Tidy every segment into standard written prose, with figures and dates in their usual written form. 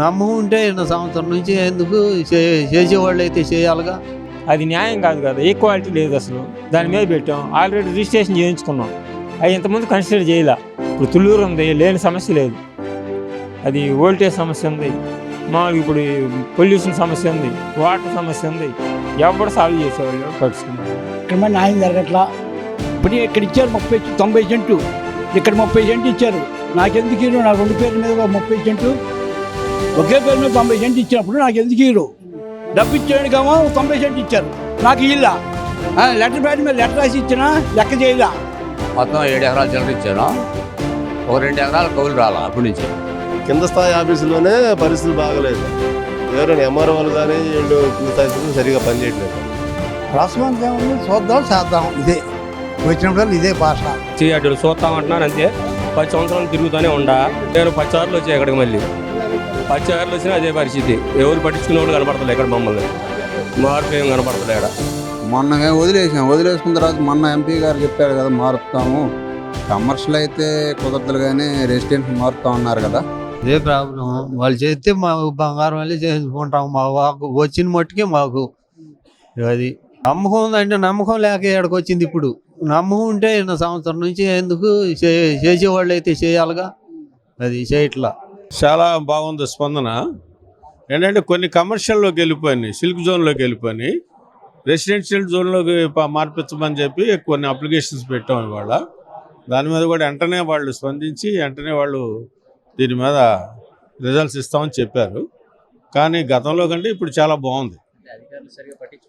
నమ్మకం ఉంటే ఇన్న సంవత్సరం నుంచి ఎందుకు చేసేవాళ్ళు అయితే చేయాలిగా. అది న్యాయం కాదు కదా, ఈక్వాలిటీ లేదు అసలు. దాని మీద పెట్టాం, ఆల్రెడీ రిజిస్ట్రేషన్ చేయించుకున్నాం. అది ఇంతకుముందు కన్సిడర్ చేయలే. ఇప్పుడు తుళ్ళూరు ఉంది, లేని సమస్య లేదు. అది వోల్టేజ్ సమస్య ఉంది, మామూలుగా ఇప్పుడు పొల్యూషన్ సమస్య ఉంది, వాటర్ సమస్య ఉంది. ఎవరు సాల్వ్ చేసేవాళ్ళు పడుచుకున్నారు. ఇక్కడ న్యాయం జరగట్లా. ఇప్పుడు ఇక్కడ ఇచ్చారు 90 సెంటు, ఇక్కడ 30 సెంటు ఇచ్చారు. నాకెందుకు ఇరు? నాకు 2 పేర్ల మీద 30 సెంటు, ఒకే పేరు మీద 90 సెంటు ఇచ్చినప్పుడు నాకు ఎందుకు ఇరు? డబ్బు ఇచ్చేయడానికేమో 90 సెంటు ఇచ్చారు, నాకు ఇలా లెటర్ ప్యాడ్ మీద లెటర్ రాసి ఇచ్చినా లెక్క చేయలా. మొత్తం 7 ఎకరాలు చిల్లర ఇచ్చాను, ఒక 2 ఎకరాలు కౌలు రాలా. అప్పటి నుంచి కింద స్థాయి ఆఫీసులోనే పరిస్థితులు బాగలేదు. ఎవరైనా ఎంఆర్ఓ వాళ్ళు కానీ వీళ్ళు కింద స్థాయి సరిగా పనిచేయట్లేదు. రెస్పాన్స్ ఏముంది, చూద్దాం చేద్దాం, ఇదే వచ్చినప్పుడు ఇదే భాష. అటు చూస్తామంటున్నాను అంతే. 10 సంవత్సరాలు తిరుగుతూనే ఉండా. నేను 10 సార్లు వచ్చాయి ఇక్కడికి, మళ్ళీ 10 సార్లు వచ్చినా అదే పరిస్థితి. ఎవరు పట్టించుకునే వాళ్ళు కనపడతలే ఇక్కడ, మమ్మల్ని మార్పు ఏం కనపడతలే ఇక్కడ. మొన్న వదిలేసుకున్న తర్వాత మొన్న ఎంపీ గారు చెప్పారు కదా మారుస్తాము, కమర్షియల్ అయితే కుదరదు కానీ రెసిడెన్షియల్ మారుతా ఉన్నారు కదా. ఇదే ప్రాబ్లం. వాళ్ళు చేస్తే మాకు బంగారం వెళ్ళి చేసుకుంటాం. మాకు వచ్చిన మట్టుకే మాకు అది నమ్మకం ఉందంటే, నమ్మకం లేక ఎక్కడికి వచ్చింది. ఇప్పుడు నమ్మకం ఉంటే ఇన్న సంవత్సరం నుంచి ఎందుకు చేసేవాళ్ళు అయితే చేయాలిగా. అది చేయట్లా. చాలా బాగుంది స్పందన. ఏంటంటే కొన్ని కమర్షియల్లోకి వెళ్ళిపోయినాయి, సిల్క్ జోన్లోకి వెళ్ళిపోయినాయి. రెసిడెన్షియల్ జోన్లోకి మార్పించమని చెప్పి కొన్ని అప్లికేషన్స్ పెట్టాం ఇవాళ. దాని మీద కూడా వెంటనే వాళ్ళు స్పందించి వెంటనే వాళ్ళు దీని మీద రిజల్ట్స్ ఇస్తామని చెప్పారు. కానీ గతంలో కంటే ఇప్పుడు చాలా బాగుంది.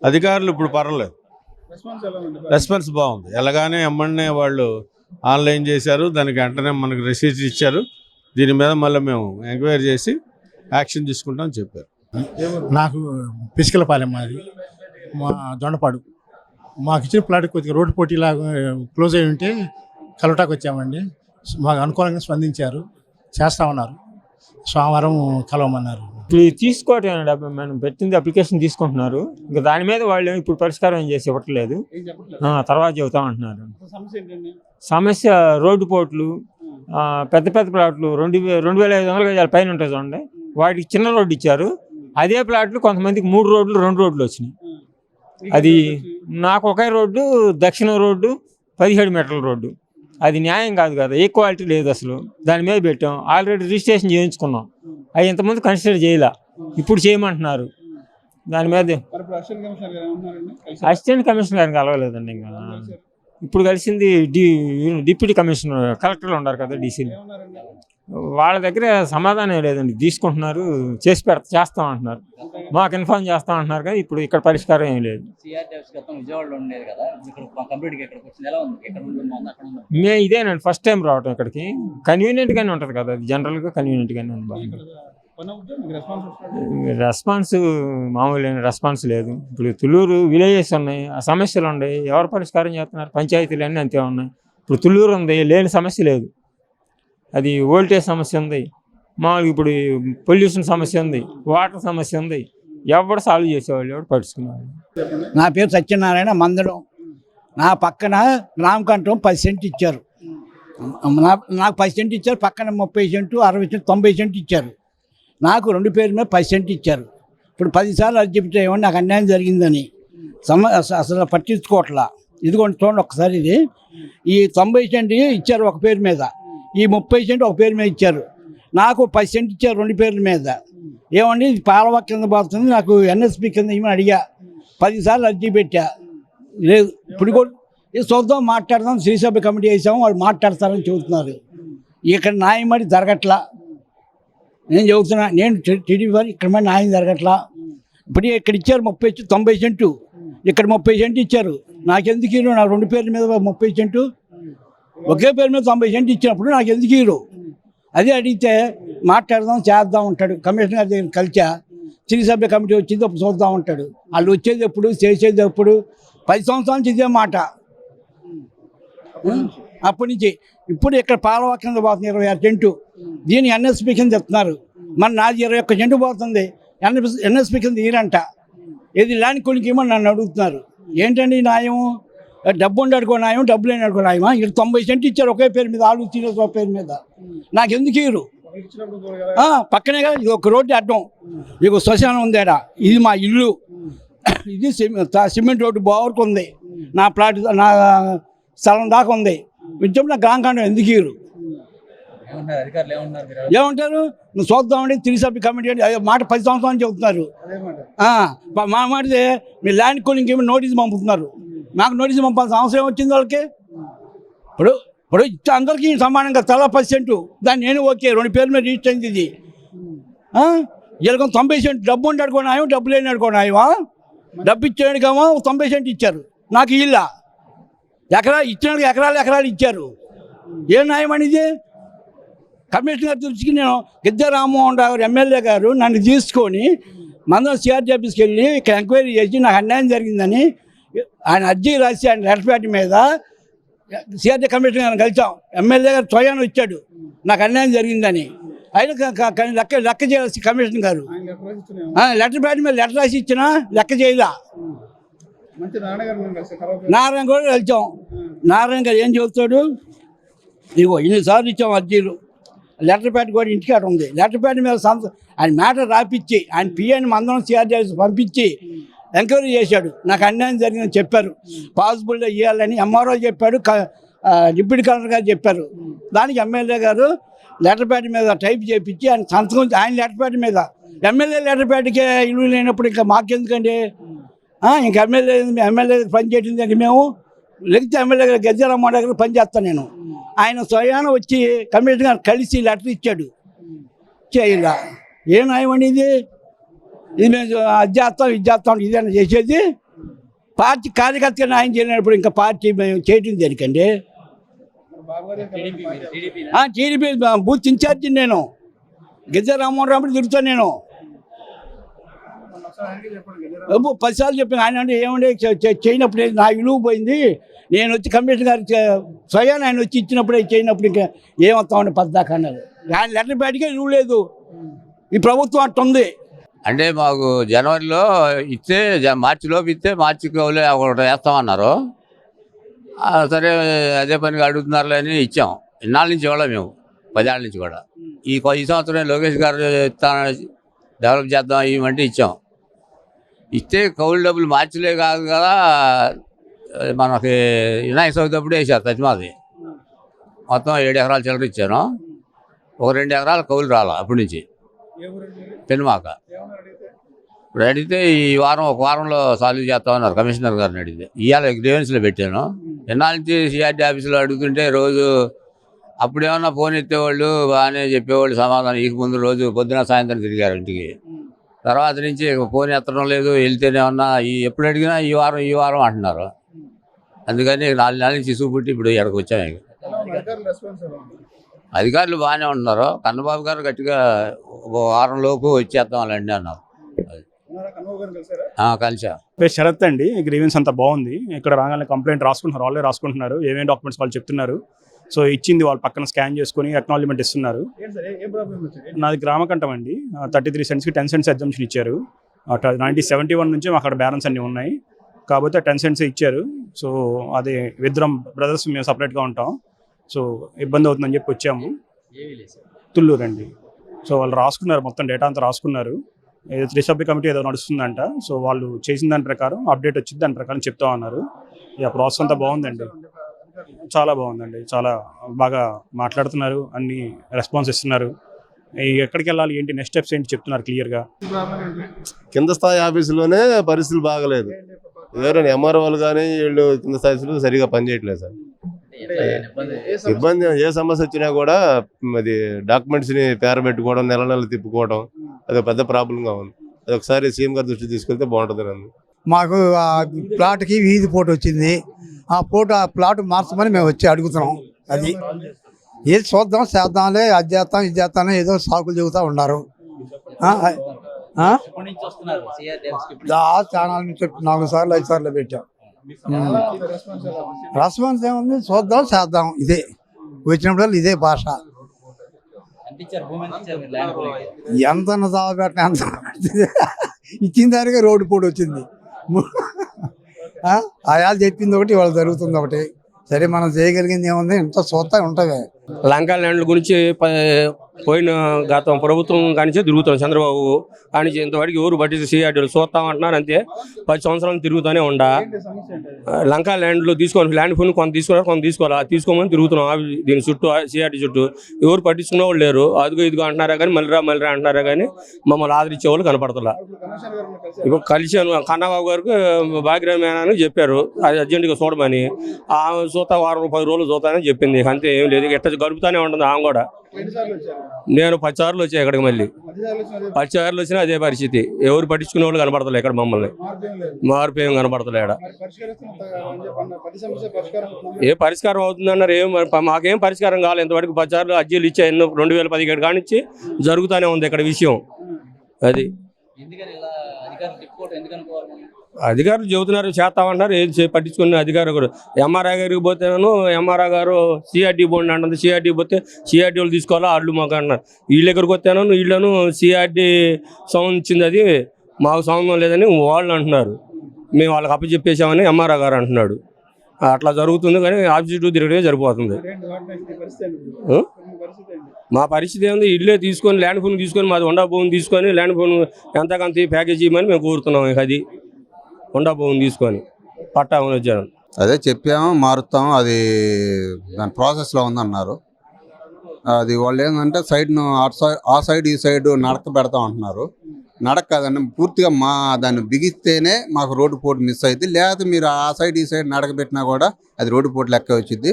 అధికారులు ఇప్పుడు పర్వాలేదు, రెస్పాన్స్ బాగుంది. ఎలాగానే ఎమ్మన్నే వాళ్ళు ఆన్లైన్ చేశారు, దానికి వెంటనే మనకు రిసీట్ ఇచ్చారు. దీని మీద మళ్ళీ మేము ఎంక్వైరీ చేసి యాక్షన్ తీసుకుంటామని చెప్పారు. నాకు పిసికలపాలెం మాది, మా దొండపాడు. మాకు ఇచ్చిన ప్లాట్ కొద్దిగా రోడ్డు పోటీలాగా క్లోజ్ అయి ఉంటే కలవటానికి వచ్చామండి. మాకు అనుకూలంగా స్పందించారు, చేస్తామన్నారు. సోమవారం కలవమన్నారు. ఇప్పుడు తీసుకోవటం మనం పెట్టింది అప్లికేషన్ తీసుకుంటున్నారు. ఇంకా దాని మీద వాళ్ళు ఇప్పుడు పరిష్కారం ఏం చేసి ఇవ్వట్లేదు, తర్వాత చెబుతామంటున్నారు. సమస్య రోడ్డు పోట్లు, పెద్ద పెద్ద ప్లాట్లు 2,500 గజాల పైన ఉంటాయి చూడండి, వాటికి చిన్న రోడ్డు ఇచ్చారు. అదే ప్లాట్లు కొంతమందికి 3 రోడ్లు 2 రోడ్లు వచ్చినాయి. అది నాకు ఒకే రోడ్డు, దక్షిణ రోడ్డు 17 మీటర్ల రోడ్డు. అది న్యాయం కాదు కదా, ఈక్వాలిటీ లేదు అసలు. దాని మీద పెట్టాం, ఆల్రెడీ రిజిస్ట్రేషన్ చేయించుకున్నాం. అవి ఇంతకుముందు కన్సిడర్ చేయలే, ఇప్పుడు చేయమంటున్నారు. దాని మీద అసిస్టెంట్ కమిషనర్ గారిని కలవలేదండి. ఇంకా ఇప్పుడు కలిసింది డిప్యూటీ కమిషనర్, కలెక్టర్లు ఉన్నారు కదా, డీసీలు. వాళ్ళ దగ్గర సమాధానం లేదండి. తీసుకుంటున్నారు, చేస్తాం అంటున్నారు, మాకు ఇన్ఫార్మ్ చేస్తాం అంటున్నారు. కానీ ఇప్పుడు ఇక్కడ పరిష్కారం ఏం లేదు. మేము ఇదేనండి ఫస్ట్ టైం రావటం ఇక్కడికి. కన్వీనియంట్గానే ఉంటుంది కదా, అది జనరల్గా కన్వీనియంట్గానే ఉంది. రెస్పాన్స్ మామూలు రెస్పాన్స్ లేదు. ఇప్పుడు తుళ్ళూరు విలేజెస్ ఉన్నాయి, ఆ సమస్యలు ఉన్నాయి. ఎవరు పరిష్కారం చేస్తున్నారు? పంచాయతీలు అన్నీ అంతే ఉన్నాయి. ఇప్పుడు తుళ్ళూరు ఉంది, లేని సమస్య లేదు. అది వోల్టేజ్ సమస్య ఉంది, మామూలుగా ఇప్పుడు పొల్యూషన్ సమస్య ఉంది, వాటర్ సమస్య ఉంది. ఎవరు సాల్వ్ చేసేవాళ్ళు, ఎవరు పడుచుకునేవాళ్ళు. నా పేరు సత్యనారాయణ, మందడం. నా పక్కన రామకంఠం 10 సెంటు ఇచ్చారు. నాకు 10 సెంటు ఇచ్చారు. పక్కన 30 సెంటు, 60 సెంటు, 90 సెంటు ఇచ్చారు. నాకు 2 పేర్ల మీద 10 సెంటు ఇచ్చారు. ఇప్పుడు 10 సార్లు అది చెప్తే ఏమన్నా నాకు అన్యాయం జరిగిందని అసలు పట్టించుకోవట్లా. ఇదిగోండి చూడండి ఒక్కసారి, ఇది ఈ 90 సెంటు ఇచ్చారు ఒక పేరు మీద, ఈ 30 సెంటు ఒక పేరు మీద ఇచ్చారు. నాకు 10 సెంటు ఇచ్చారు 2 పేర్ల మీద. ఏమండి ఇది పాలవ కింద పోతుంది, నాకు ఎన్ఎస్పి కింద ఏమని అడిగా. 10 సార్లు అర్జీ పెట్టా, లేదు. ఇప్పుడు కూడా ఇది చూద్దాం, మాట్లాడదాం, శ్రీసభ కమిటీ వేసాము, వాళ్ళు మాట్లాడతారని చెబుతున్నారు. ఇక్కడ న్యాయం మరి జరగట్లా. నేను చెబుతున్నా, నేను టీడీపీ వారు ఇక్కడ మరి న్యాయం జరగట్లా. ఇప్పుడు ఇక్కడ ఇచ్చారు 90 సెంటు, ఇక్కడ 30 సెంటు ఇచ్చారు. నాకెందుకు ఇరు? నాకు 2 పేర్ల మీద 30 సెంటు, ఒకే పేరు మీద 90 సెంటు ఇచ్చినప్పుడు నాకు ఎందుకు ఇరు? అదే అడిగితే మాట్లాడదాం, చేద్దాం ఉంటాడు. కమిషనర్ గారి దగ్గర కలిసా, శ్రీసభ్య కమిటీ వచ్చింది, అప్పుడు చూద్దాం ఉంటాడు. వాళ్ళు వచ్చేది ఎప్పుడు, చేసేది ఎప్పుడు? 10 సంవత్సరాల నుంచి ఇదే మాట. అప్పటి నుంచి ఇప్పుడు ఇక్కడ పాలవ కింద పోతుంది 26 సెంటు, దీన్ని ఎన్ఎస్పి కింద చెప్తున్నారు. మన నాది 21 సెంటు పోతుంది, ఎన్ఎస్పి కింద ఈరంట. ఇది ల్యాండ్ కొనికి ఇవ్వమని నన్ను అడుగుతున్నారు. ఏంటండి న్యాయం? డబ్బు ఉండి అడుకో న్యాయం, డబ్బు లేని అడుకో న్యాయమా? ఇక్కడ 90 సెంటు ఇచ్చారు ఒకే పేరు మీద, ఆలు తీరేసి ఒక పేరు మీద. నాకు ఎందుకు ఇరు? పక్కనే కదా, ఇది ఒక రోడ్డు అడ్డం, ఇక శ్మశానం ఉంది ఆడ, ఇది మా ఇల్లు, ఇది సిమెంట్ రోడ్డు బావరకు ఉంది, నా ప్లాట్ నా స్థలం దాకా ఉంది. కొంచెం నా గ్రామకాండం ఎందుకు ఇరు ఏమంటారు, నువ్వు చూద్దామండి త్రిసభ్య కమిటీ అంటే మాట 10 సంవత్సరాలు చెబుతున్నారు. మా మాటదే మీరు ల్యాండ్ కోలింగ్ ఏమి నోటీస్ పంపుతున్నారు, నాకు నోటీస్ పంపాల్సిన అవసరం వచ్చింది వాళ్ళకి. ఇప్పుడు అందరికీ సమానంగా తలా 10%, దాన్ని నేను ఓకే 2 పేర్ల మీద రిజిస్టర్ అయింది ఇది. వీళ్ళకి 90% డబ్బు ఉండి అడుకోనాయో, డబ్బు లేని అడుకోనాయమా, డబ్బు ఇచ్చేయడామో 90% ఇచ్చారు, నాకు ఇల్లు ఇచ్చిన ఎకరాలు ఇచ్చారు. ఏం న్యాయం అనేది? కమిషనర్ దృష్టికి నేను గిద్దె రామ్మోహన్ రావు ఎమ్మెల్యే గారు నన్ను తీసుకొని మందరం సిఆర్టీ ఆఫీస్కి వెళ్ళి ఇక్కడ ఎంక్వైరీ చేసి నాకు అన్యాయం జరిగిందని ఆయన అర్జీ రాసి ఆయన లెటర్ ప్యాడ్ మీద సిఆర్టీ కమిషనర్ గారిని కలిసాం. ఎమ్మెల్యే గారు స్వయాన్ని వచ్చాడు నాకు అన్యాయం జరిగిందని. ఆయన లెక్క చేయాల్సి కమిషనర్ గారు లెటర్ ప్యాడ్ మీద లెటర్ రాసి ఇచ్చినా లెక్క చేయలా. నారాయణ కూడా కలిసాం. నారాయణ గారు ఏం చెబుతాడు, ఇగో ఇన్నిసార్లు ఇచ్చాం అర్జీలు, లెటర్ ప్యాడ్ కూడా ఇంటికాడ ఉంది, లెటర్ ప్యాడ్ మీద ఆయన మ్యాటర్ రాపిచ్చి ఆయన పిఎని మందరం సిఆర్టీ పంపించి ఎంక్వైరీ చేశాడు, నాకు అన్యాయం జరిగిందని చెప్పారు, పాసిబుల్గా ఇవ్వాలని ఎంఆర్ఓ చెప్పాడు, డిప్యూటీ కలెక్టర్ గారు చెప్పారు. దానికి ఎమ్మెల్యే గారు లెటర్ ప్యాడ్ మీద టైప్ చేయించి ఆయన సంతకం, ఆయన లెటర్ ప్యాడ్ మీద, ఎమ్మెల్యే లెటర్ ప్యాడ్కే ఇల్లు లేనప్పుడు ఇంకా మాకెందుకండి, ఇంకా ఎమ్మెల్యే పని చేయడానికి మేము లేకపోతే ఎమ్మెల్యే గారు గిద్దె రామ్మోహన్ దగ్గర పనిచేస్తాను నేను. ఆయన స్వయాన వచ్చి కమిషనర్ గారు కలిసి లెటర్ ఇచ్చాడు, చేయాల ఏం న్యాయం అనేది? ఇది మేము అది చేస్తాం ఇదేనా చేసేది? పార్టీ కార్యకర్తగా న్యాయం చేయలేనప్పుడు ఇంకా పార్టీ మేము చేయటం దేనికండి? టీడీపీ బూత్ ఇన్ఛార్జి నేను, గిద్దె రామ్మోహన్ రావు తిరుగుతాను నేను. 10 సార్లు చెప్పాను. ఆయన అంటే ఏమంటే చేయనప్పుడు నా విలువ పోయింది, నేను వచ్చి కమిషనర్ గారికి స్వయాన్ని ఆయన వచ్చి ఇచ్చినప్పుడే చేయనప్పుడు ఇంకా ఏమవుతామండి పద్దాకా అన్నారు. ఆయన లెటర్ ప్యాడ్కే విలువ లేదు, ఈ ప్రభుత్వం అట్టుంది. అంటే మాకు జనవరిలో ఇస్తే మార్చిలోపు ఇస్తే మార్చికి ఒకటి వేస్తామన్నారు. సరే అదే పనిగా అడుగుతున్నారులే అని ఇచ్చాం. ఇన్నాళ్ళ నుంచి కూడా మేము 10 ఏళ్ళ నుంచి కూడా ఈ సంవత్సరం లోకేష్ గారు డెవలప్ చేద్దాం ఇవ్వమంటే ఇచ్చాం. ఇస్తే కౌలు డబ్బులు మార్చిలే కాదు కదా, మనకి వినాయక చవితి అప్పుడు వేసారు తజ్మాది, మొత్తం 7 ఎకరాలు చిల్లర ఇచ్చాను. ఒక 2 ఎకరాలు కౌలు రాలా అప్పటి నుంచి పెనుమాక. ఇప్పుడు అడిగితే ఒక వారంలో సాల్వ్ చేస్తామన్నారు కమిషనర్ గారిని అడిగితే. ఇవాళ గ్రీవెన్స్లో పెట్టాను. ఎన్నాళ్ళ నుంచి సిఆర్టీ ఆఫీసులో అడుగుతుంటే రోజు అప్పుడేమన్నా ఫోన్ ఎత్తేవాళ్ళు బాగానే చెప్పేవాళ్ళు సమాధానం. ఈ ముందు రోజు పొద్దున సాయంత్రం తిరిగారు ఇంటికి. తర్వాత నుంచి ఫోన్ ఎత్తడం లేదు, వెళ్తేనేమన్నా ఎప్పుడు అడిగినా ఈ వారం అంటున్నారు. అందుకని 4 నెలల నుంచి చూపుట్టి ఇప్పుడు ఇక్కడికి వచ్చాము. అధికారులు బాగానే ఉంటున్నారు. కన్నబాబు గారు గట్టిగా వారంలోపు వచ్చేద్దాం అలాంటి అన్నారు. కలిసా. శరత్ అండి. గ్రీవెన్స్ అంతా బాగుంది. ఇక్కడ రాగానే కంప్లైంట్ రాసుకుంటున్నారు, వాళ్ళే రాసుకుంటున్నారు, ఏమేమి డాక్యుమెంట్స్ వాళ్ళు చెప్తున్నారు. సో ఇచ్చింది వాళ్ళు పక్కన స్కాన్ చేసుకుని అక్నాలజ్మెంట్ ఇస్తున్నారు. నాది గ్రామకంఠం అండి. 33 సెంట్స్కి 10 సెంట్స్ ఎగ్జంప్షన్ ఇచ్చారు. 1971 నుంచి అక్కడ బ్యాలెన్స్ అన్నీ ఉన్నాయి కాబట్టి 10 సెంట్స్ ఇచ్చారు. సో అది విద్రం బ్రదర్స్ మేము సపరేట్గా ఉంటాం. సో ఇబ్బంది అవుతుందని చెప్పి వచ్చాము. తుళ్ళూరు అండి. సో వాళ్ళు రాసుకున్నారు, మొత్తం డేటా అంతా రాసుకున్నారు. ఏదో త్రిసభ్య కమిటీ ఏదో నడుస్తుందంట. సో వాళ్ళు చేసిన దాని ప్రకారం అప్డేట్ వచ్చింది, దాని ప్రకారం చెప్తా ఉన్నారు. ఇక ప్రాసెస్ అంతా బాగుందండి, చాలా బాగుందండి. చాలా బాగా మాట్లాడుతున్నారు, అన్ని రెస్పాన్స్ ఇస్తున్నారు. ఎక్కడికి వెళ్ళాలి ఏంటి నెక్స్ట్ స్టెప్స్ ఏంటి చెప్తున్నారు క్లియర్గా. కింద స్థాయి ఆఫీసులోనే పరిస్థితులు బాగలేదు. ఎవరైనా ఎంఆర్ఓలు కానీ వీళ్ళు కింద స్థాయిలో సరిగా పనిచేయట్లేదు సార్. ఇబ్బంది ఏ సమస్య వచ్చినా కూడా అది డాక్యుమెంట్స్ని పేరబెట్టుకోవడం, నెల తిప్పుకోవడం, అది పెద్ద ప్రాబ్లంగా ఉంది. అది ఒకసారి సీఎం గారి దృష్టి తీసుకెళ్తే బాగుంటుంది అండి. మాకు ఆ ప్లాట్కి వీధి పోటు వచ్చింది. ఆ ప్లాట్ మార్చమని మేము వచ్చి అడుగుతున్నాం. అది ఏది చూద్దాం చేద్దాంలే, అది చేస్తాం ఇది చేస్తాం ఏదో సాకులు చెబుతూ ఉన్నారు. ఛానల్ నుంచి 4 సార్లు 5 సార్లు పెట్టాం. రెస్పాన్స్ ఏముంది, చూద్దాం చేద్దాం, ఇదే వచ్చినప్పుడు ఇదే భాష. ఎంత పెట్టిన ఎంత ఇచ్చిన దానికే రోడ్డు పోటీ వచ్చింది. ఆయాలు చెప్పింది ఒకటి, వాళ్ళు జరుగుతుంది ఒకటి. సరే మనం చేయగలిగింది ఏముంది, ఇంత చూస్తా ఉంటుంది. లంకా ల్యాండ్ల గురించి పోయిన గత ప్రభుత్వం కానించే తిరుగుతాం చంద్రబాబు కానించి ఇంతవరకు ఎవరు పట్టించి సిఆర్డీలు చూస్తామంటున్నారు అంతే. 10 సంవత్సరాలు తిరుగుతూనే ఉండా. లంకా ల్యాండ్లో తీసుకోవాలి, ల్యాండ్ ఫోన్ కొంత తీసుకోవాలి, కొంత తీసుకోవాలి, తీసుకోమని తిరుగుతున్నాం దీని చుట్టూ, సిఆర్డీ చుట్టూ. ఎవరు పట్టించుకునే వాళ్ళు లేరు. అదిగో ఇదిగో అంటున్నారా కానీ మళ్ళీ రా అంటున్నారా కానీ మమ్మల్ని ఆదరించే వాళ్ళు కనపడతలా. ఇప్పుడు కలిసాను కన్నబాబు గారికి భాగ్యరామని చెప్పారు అది అర్జెంటుగా చూడమని. ఆమె చూస్తా వారం 10 రోజులు చూస్తానని చెప్పింది. అంతే, ఏం లేదు. ఎట్ట గడుపుతానే ఉంటుంది ఆమె కూడా. నేను 10 సార్లు వచ్చాయి ఇక్కడికి, మళ్ళీ 10 సార్లు వచ్చినా అదే పరిస్థితి. ఎవరు పట్టించుకునే వాళ్ళు కనపడతలే ఇక్కడ మమ్మల్ని. మార్పు ఏం కనపడతలే ఇక్కడ. ఏ పరిష్కారం అవుతుందన్నారు? మాకేం పరిష్కారం కాలేదు ఇంతవరకు. 10 సార్లు అర్జీలు ఇచ్చా, ఎన్నో 2017 కానిచ్చి జరుగుతూనే ఉంది ఇక్కడ విషయం. అది అధికారులు చెబుతున్నారు చేస్తామంటారు, ఏది పట్టించుకునే అధికారులు కూడా. ఎంఆర్ఐ గారికి పోతేనూ ఎంఆర్ఐ గారు సిఆర్డీ బోర్డు అంటుంది. సిఆర్డీ పోతే సిఆర్డీ వాళ్ళు తీసుకోవాలా, వాళ్ళు మాకు అంటున్నారు. వీళ్ళ దగ్గరికి వస్తేనూ వీళ్ళను సిఆర్డీ సంబంధించింది, అది మాకు సంబంధం లేదని వాళ్ళు అంటున్నారు. మేము వాళ్ళకి అప్పచెప్పేసామని ఎంఆర్ఐ గారు అంటున్నాడు. అట్లా జరుగుతుంది కానీ ఆబ్జెక్టివ్ తిరగడే సరిపోతుంది. మా పరిస్థితి ఏముంది? ఇల్లే తీసుకొని ల్యాండ్ ఫోన్ తీసుకొని, మాది ఉండా భూమి తీసుకొని ల్యాండ్ ఫోన్ ఎంతకంత ప్యాకేజ్ ఇవ్వమని మేము కోరుతున్నాం. అది ఉండా భూమి తీసుకొని పట్టా వచ్చాను. అదే చెప్పాము, మారుస్తాము, అది దాని ప్రాసెస్లో ఉందన్నారు. అది వాళ్ళు ఏంటంటే సైడ్ను ఆ సైడ్ ఈ సైడ్ నడక పెడతాం అంటున్నారు. నడక కాదండి, పూర్తిగా దాన్ని బిగిస్తేనే మాకు రోడ్డు పోటు మిస్ అవుతుంది. లేకపోతే మీరు ఆ సైడ్ ఈ సైడ్ నడక పెట్టినా కూడా అది రోడ్డు పోటు లెక్క వచ్చింది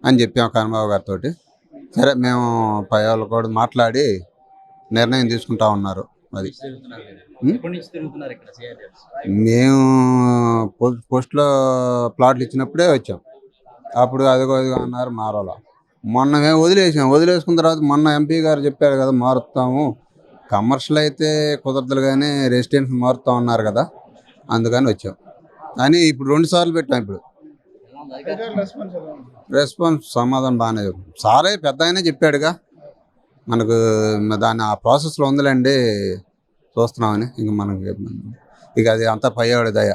అని చెప్పాము కన్నబాబు గారితో. సరే, మేము పై వాళ్ళు కూడా మాట్లాడి నిర్ణయం తీసుకుంటా ఉన్నారు. అది మేము పోస్ట్లో ప్లాట్లు ఇచ్చినప్పుడే వచ్చాం. అప్పుడు అదిగో అన్నారు మారాల. మొన్న మేము వదిలేసుకున్న తర్వాత మొన్న ఎంపీ గారు చెప్పారు కదా మారుస్తాము, కమర్షియల్ అయితే కుదరదులు కానీ రెసిడెన్షియల్ మారుతాం అన్నారు కదా, అందుకని వచ్చాం. అని ఇప్పుడు 2 సార్లు పెట్టాం. ఇప్పుడు రెస్పాన్స్ సమాధానం బాగానే సారే పెద్ద ఆయనే చెప్పాడుగా మనకు, దాన్ని ఆ ప్రాసెస్లో ఉందిలేండి చూస్తున్నామని. ఇంక మనకి ఇక అది అంతా పయ్యాడు దయ.